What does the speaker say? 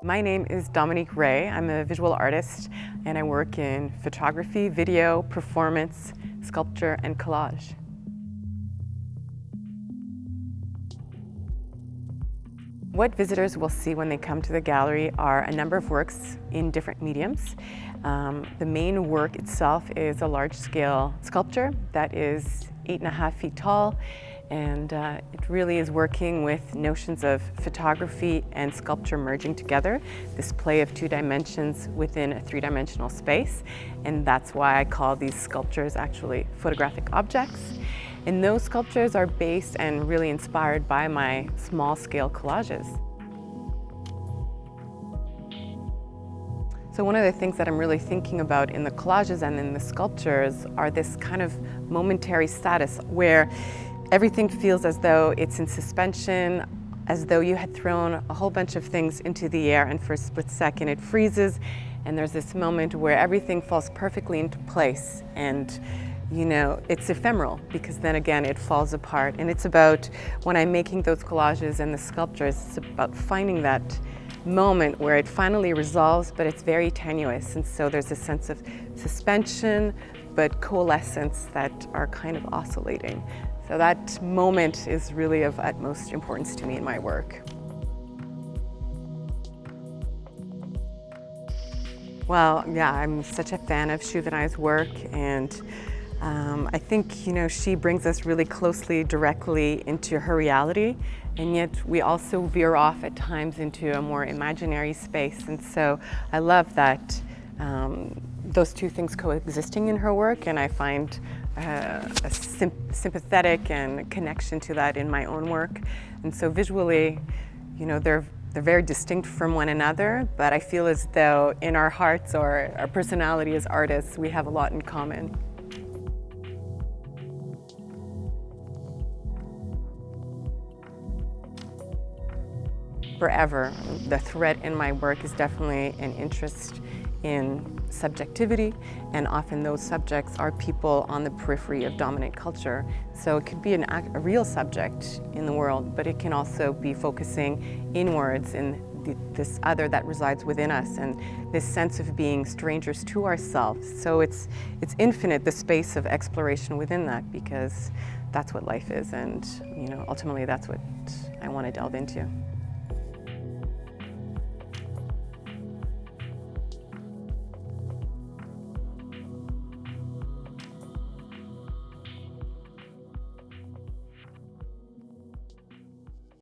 My name is Dominique Rey. I'm a visual artist and I work in photography, video, performance, sculpture, and collage. What visitors will see when they come to the gallery are a number of works in different mediums. The main work itself is a large-scale sculpture that is 8.5 feet tall, and it really is working with notions of photography and sculpture merging together, this play of two dimensions within a three-dimensional space, and that's why I call these sculptures actually photographic objects. And those sculptures are based and really inspired by my small-scale collages. So one of the things that I'm really thinking about in the collages and in the sculptures are this kind of momentary status where everything feels as though it's in suspension, as though you had thrown a whole bunch of things into the air and for a split second it freezes, and there's this moment where everything falls perfectly into place, and you know, it's ephemeral because then again it falls apart. And it's about, when I'm making those collages and the sculptures, it's about finding that moment where it finally resolves, but it's very tenuous, and so there's a sense of suspension but coalescence that are kind of oscillating. So that moment is really of utmost importance to me in my work. Well, yeah, I'm such a fan of Shuvinai's work, and I think, you know, she brings us really closely, directly into her reality, and yet we also veer off at times into a more imaginary space. And so I love that those two things coexisting in her work, and I find a sympathetic and connection to that in my own work. And so visually, you know, they're very distinct from one another, but I feel as though in our hearts or our personality as artists, we have a lot in common. Forever, the thread in my work is definitely an interest in subjectivity, and often those subjects are people on the periphery of dominant culture. So it could be a real subject in the world, but it can also be focusing inwards in this other that resides within us, and this sense of being strangers to ourselves. So it's infinite, the space of exploration within that, because that's what life is, and you know, ultimately that's what I want to delve into.